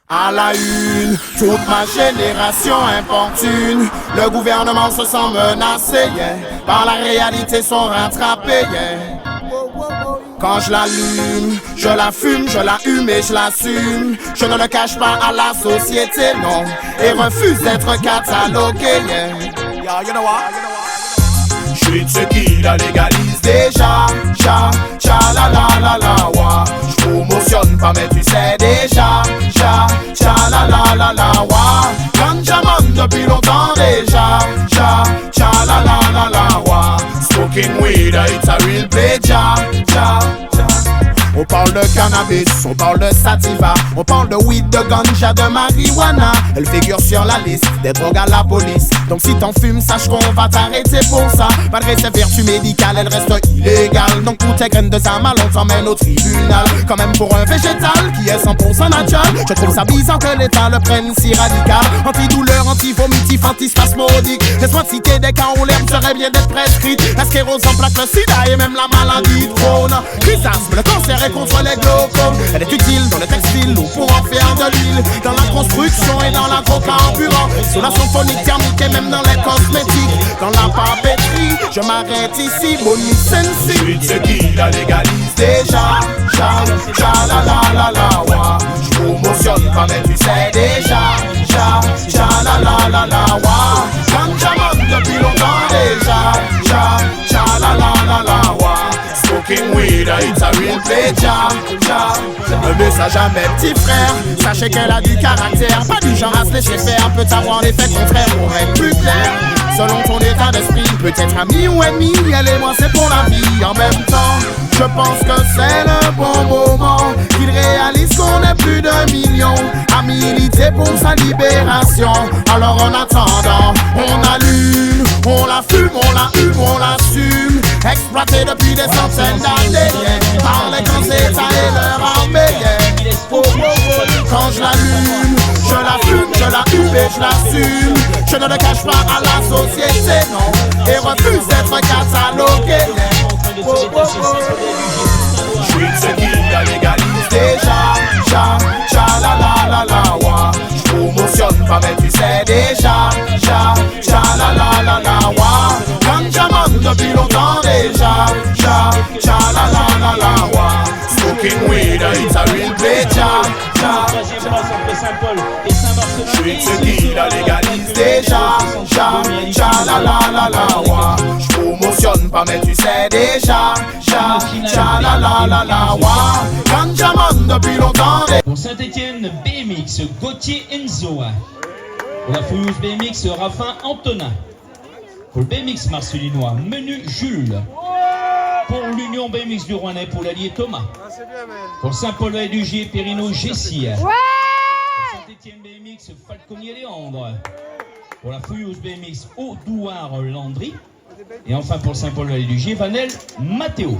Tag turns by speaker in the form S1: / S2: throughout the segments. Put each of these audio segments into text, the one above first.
S1: À la une, toute ma génération importune. Le gouvernement se sent menacé, yeah. Par la réalité sont rattrapés, yeah. Quand je l'allume, je la fume, je la hume et je l'assume. Je ne le cache pas à la société, non. Et refuse d'être catalogué, yeah. You know what? J'suis de ceux qui la légalise déjà. La la la wa. J'promotionne pas mais tu sais déjà. La wa. Ganjaman depuis longtemps déjà. La wa. Smoking weed, it's a real play, On parle de cannabis, on parle de sativa, on parle de weed, de ganja, de marijuana. Elle figure sur la liste des drogues à la police. Donc si t'en fumes, sache qu'on va t'arrêter pour ça. Malgré ses vertus médicales, elle reste illégale. Donc pour tes graines de Zama, on t'emmène au tribunal. Quand même pour un végétal qui est 100% naturel, je trouve ça bizarre que l'État le prenne si radical. Antidouleur, anti-vomitif, antispasmodique. Laisse-moi citer des cas où l'herbe serait bien d'être prescrite. La sclérose en plaque, le sida et même la maladie de Crohn. Chrysasme, le cancer contre les glaucomes. Elle est utile dans le textile ou pour en faire de l'huile. Dans la construction et dans l'agrocarburant. Sous la symphonie thermique et même dans les cosmétiques. Dans la papeterie, je m'arrête ici, Bonnie Sensi. Je suis de ceux qui la légalise déjà. La wa. J'promotionne pas mais tu sais déjà. La wa. Ganjaman depuis longtemps déjà. La wa. Smoking weed, it's a real play, Un message à mes petits frères. Sachez qu'elle a du caractère, pas du genre à se laisser faire. Peut avoir l'effet contraire pour être plus clair. Selon ton état d'esprit, peut-être ami ou ennemi. Elle et moi c'est pour la vie en même temps. Je pense que c'est le bon moment qu'il réalise qu'on est plus de millions à militer pour sa libération. Alors en attendant, on allume, on la fume, on la hume, on l'assume. Exploité depuis des centaines d'années, yeah. Par les grands états et leur armée, yeah. Quand je l'allume, je la fume, je la hume et je l'assume. Je ne le cache pas à la société, non. Et refuse d'être catalogué, yeah. Je suis de ceux qui la légalise déjà. La wa. J'promotionne pas mais tu sais déjà. La wa. Ganjaman depuis longtemps déjà. La wa. Smoking weed, it's a real play, Je suis de ceux qui la légalise déjà. La wa. J'promotionne pas mais tu sais déjà. La wa. Ganjaman depuis longtemps.
S2: Pour Saint-Etienne, BMX, Gauthier Enzo. Pour la Fouilleuse BMX, Raffin Antonin. Pour le BMX marcelinois, Menu Jules. Pour l'Union BMX du Rouennais, pour l'allié Thomas. Pour Saint-Paul et du G, Périno Jessie. Pour Saint-Etienne BMX, Falconier Léandre. Pour la Fouilleuse BMX, Audouard Landry. Et enfin pour Saint-Paul et du G, Vanel Mathéo.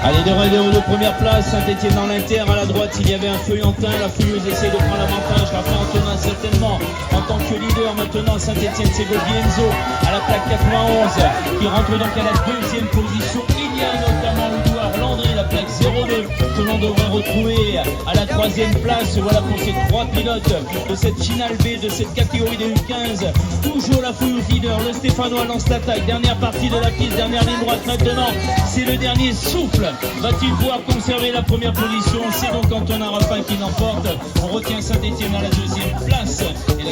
S2: Allez, de retour de première place, Saint-Etienne dans l'inter, à la droite il y avait un Feuillantin, la Fouilleuse essaie de prendre l'avantage, Raffin Antonin certainement en tant que leader. Maintenant Saint-Etienne, c'est Gauthier Enzo à la plaque 91 qui rentre donc à la deuxième position. Il y a notamment Audouard Landry, la plaque 02 que l'on devrait retrouver à la troisième place. Voilà pour ces trois pilotes de cette finale B, de cette catégorie de U15. Toujours la Fouilleuse leader, le Stéphanois lance l'attaque, dernière partie de la piste, dernière ligne droite maintenant, c'est le dernier souffle. Va-t-il pouvoir conserver la première position? C'est donc Antonin Raffin qui l'emporte. On retient Saint-Etienne à la deuxième place. Et la